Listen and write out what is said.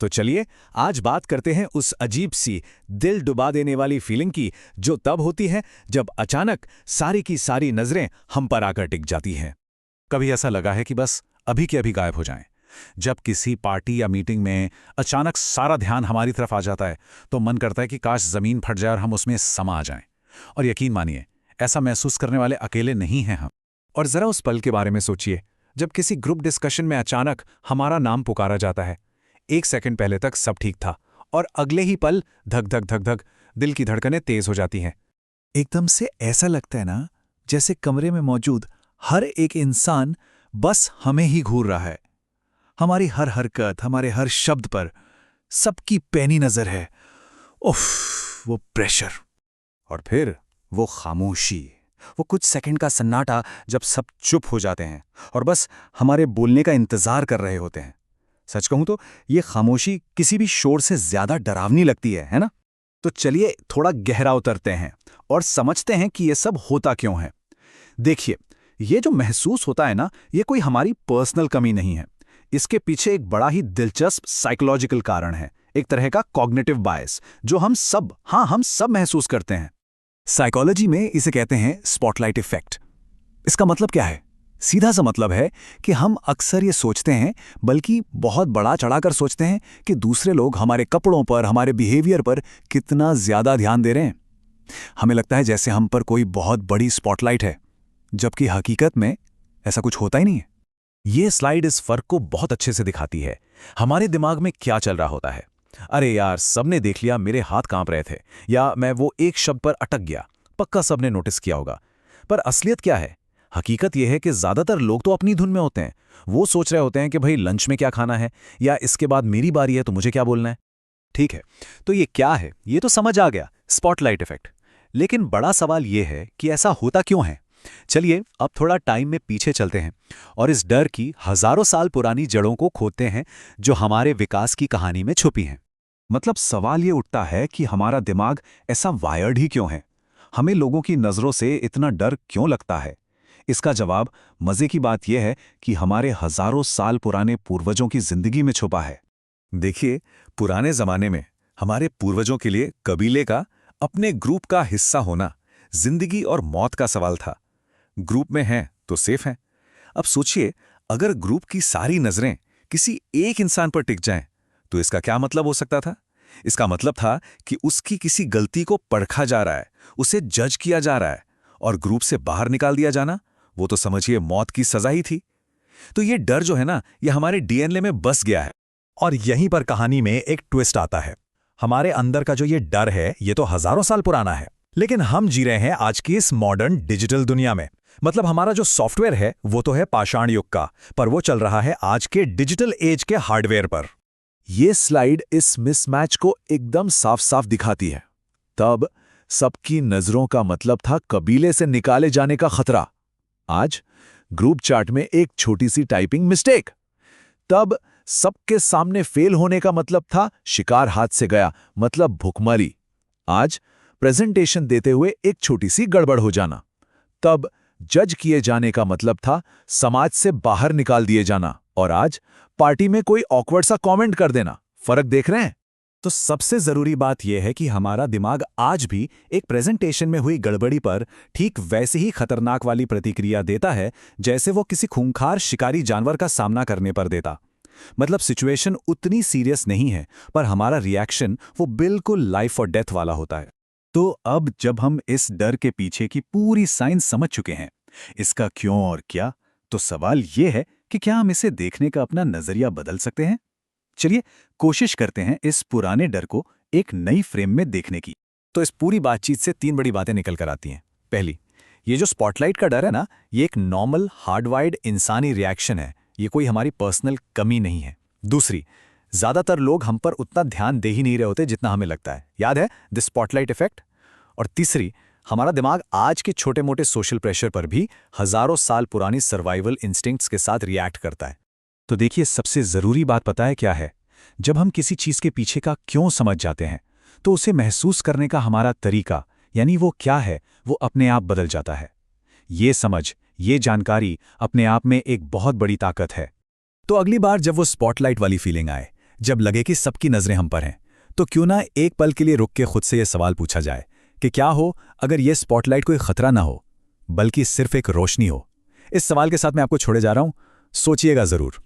तो चलिए आज बात करते हैं उस अजीब सी दिल डुबा देने वाली फीलिंग की जो तब होती है जब अचानक सारी की सारी नजरें हम पर आकर टिक जाती हैं। कभी ऐसा लगा है कि बस अभी के अभी गायब हो जाएं। जब किसी पार्टी या मीटिंग में अचानक सारा ध्यान हमारी तरफ आ जाता है तो मन करता है कि काश जमीन फट जाए और हम उसमें समा जाएं। और यकीन मानिए, ऐसा महसूस करने वाले अकेले नहीं हैं हम। और जरा उस पल के बारे में सोचिए जब किसी ग्रुप डिस्कशन में अचानक हमारा नाम पुकारा जाता है। 1 सेकंड पहले तक सब ठीक था और अगले ही पल धक धक धक धक दिल की धड़कनें तेज हो जाती हैं। एकदम से ऐसा लगता है ना जैसे कमरे में मौजूद हर एक इंसान बस हमें ही घूर रहा है। हमारी हर हरकत, हमारे हर शब्द पर सबकी पैनी नजर है। उफ, वो प्रेशर। और फिर वो खामोशी, वो कुछ सेकंड का सन्नाटा जब सब चुप हो जाते हैं और बस हमारे बोलने का इंतजार कर रहे होते हैं। सच कहूं तो ये खामोशी किसी भी शोर से ज्यादा डरावनी लगती है ना? तो चलिए थोड़ा गहरा उतरते हैं और समझते हैं कि ये सब होता क्यों है। देखिए, ये जो महसूस होता है ना, ये कोई हमारी पर्सनल कमी नहीं है। इसके पीछे एक बड़ा ही दिलचस्प साइकोलॉजिकल कारण है, एक तरह का कॉग्निटिव बायस जो हम सब महसूस करते हैं। साइकोलॉजी में इसे कहते हैं स्पॉटलाइट इफेक्ट। इसका मतलब क्या है? सीधा सा मतलब है कि हम अक्सर ये सोचते हैं, बल्कि बहुत बड़ा चढ़ाकर सोचते हैं कि दूसरे लोग हमारे कपड़ों पर, हमारे बिहेवियर पर कितना ज्यादा ध्यान दे रहे हैं। हमें लगता है जैसे हम पर कोई बहुत बड़ी स्पॉटलाइट है, जबकि हकीकत में ऐसा कुछ होता ही नहीं है। ये स्लाइड इस फर्क को बहुत अच्छे से दिखाती है। हमारे दिमाग में क्या चल रहा होता है? अरे यार, सबने देख लिया, मेरे हाथ कांप रहे थे, या मैं वो एक शब्द पर अटक गया, पक्का सबने नोटिस किया होगा। पर असलियत क्या है? हकीकत यह है कि ज्यादातर लोग तो अपनी धुन में होते हैं। वो सोच रहे होते हैं कि भाई लंच में क्या खाना है, या इसके बाद मेरी बारी है तो मुझे क्या बोलना है। ठीक है, तो ये क्या है ये तो समझ आ गया, स्पॉटलाइट इफेक्ट। लेकिन बड़ा सवाल यह है कि ऐसा होता क्यों है। चलिए अब थोड़ा टाइम में पीछे चलते हैं और इस डर की हजारों साल पुरानी जड़ों को खोदते हैं जो हमारे विकास की कहानी में छुपी हैं। मतलब सवाल ये उठता है कि हमारा दिमाग ऐसा वायर्ड ही क्यों है? हमें लोगों की नजरों से इतना डर क्यों लगता है? इसका जवाब, मजे की बात यह है कि हमारे हजारों साल पुराने पूर्वजों की जिंदगी में छुपा है। देखिए, पुराने जमाने में हमारे पूर्वजों के लिए कबीले का, अपने ग्रुप का हिस्सा होना जिंदगी और मौत का सवाल था। ग्रुप में हैं तो सेफ हैं। अब सोचिए, अगर ग्रुप की सारी नजरें किसी एक इंसान पर टिक जाएं, तो इसका क्या मतलब हो सकता था? इसका मतलब था कि उसकी किसी गलती को परखा जा रहा है, उसे जज किया जा रहा है, और ग्रुप से बाहर निकाल दिया जाना, वो तो समझिए मौत की सजा ही थी। तो ये डर जो है ना, ये हमारे डीएनए में बस गया है। और यहीं पर कहानी में एक ट्विस्ट आता है। हमारे अंदर का जो ये डर है, ये तो हजारों साल पुराना है, लेकिन हम जी रहे हैं आज की इस मॉडर्न डिजिटल दुनिया में। मतलब हमारा जो सॉफ्टवेयर है वो तो है पाषाण युग का, पर वो चल रहा है आज के डिजिटल एज के हार्डवेयर पर। ये स्लाइड इस मिसमैच को एकदम साफ साफ दिखाती है। तब सबकी नजरों का मतलब था कबीले से निकाले जाने का खतरा। आज ग्रुप चैट में एक छोटी सी टाइपिंग मिस्टेक। तब सबके सामने फेल होने का मतलब था शिकार हाथ से गया, मतलब भुखमरी। आज प्रेजेंटेशन देते हुए एक छोटी सी गड़बड़ हो जाना। तब जज किए जाने का मतलब था समाज से बाहर निकाल दिए जाना, और आज पार्टी में कोई ऑकवर्ड सा कमेंट कर देना। फर्क देख रहे हैं? तो सबसे जरूरी बात यह है कि हमारा दिमाग आज भी एक प्रेजेंटेशन में हुई गड़बड़ी पर ठीक वैसी ही खतरनाक वाली प्रतिक्रिया देता है जैसे वो किसी खूंखार शिकारी जानवर का सामना करने पर देता। मतलब सिचुएशन उतनी सीरियस नहीं है, पर हमारा रिएक्शन वो बिल्कुल लाइफ और डेथ वाला होता है। तो अब जब हम इस डर के पीछे की पूरी साइंस समझ चुके हैं, इसका क्यों और क्या, तो सवाल ये है कि क्या हम इसे देखने का अपना नजरिया बदल सकते हैं? चलिए कोशिश करते हैं इस पुराने डर को एक नई फ्रेम में देखने की। तो इस पूरी बातचीत से 3 बड़ी बातें निकल कर आती हैं। पहली, ये जो स्पॉटलाइट का डर है ना, ये एक नॉर्मल हार्डवायर्ड इंसानी रिएक्शन है, ये कोई हमारी पर्सनल कमी नहीं है। दूसरी, ज्यादातर लोग हम पर उतना ध्यान दे ही नहीं रहे होते जितना हमें लगता है। याद है द स्पॉटलाइट इफेक्ट? और तीसरी, हमारा दिमाग आज के छोटे मोटे सोशल प्रेशर पर भी हजारों साल पुरानी सर्वाइवल इंस्टिंक्ट्स के साथ रिएक्ट करता है। तो देखिए, सबसे जरूरी बात पता है क्या है? जब हम किसी चीज के पीछे का क्यों समझ जाते हैं, तो उसे महसूस करने का हमारा तरीका, यानी वो क्या है, वो अपने आप बदल जाता है। ये समझ, ये जानकारी अपने आप में एक बहुत बड़ी ताकत है। तो अगली बार जब वो स्पॉटलाइट वाली फीलिंग आए, जब लगे कि सबकी नज़रें हम पर हैं, तो क्यों ना एक पल के लिए रुक के खुद से ये सवाल पूछा जाए कि क्या हो अगर ये स्पॉटलाइट कोई खतरा ना हो, बल्कि सिर्फ एक रोशनी हो। इस सवाल के साथ मैं आपको छोड़े जा रहा हूं, सोचिएगा ज़रूर।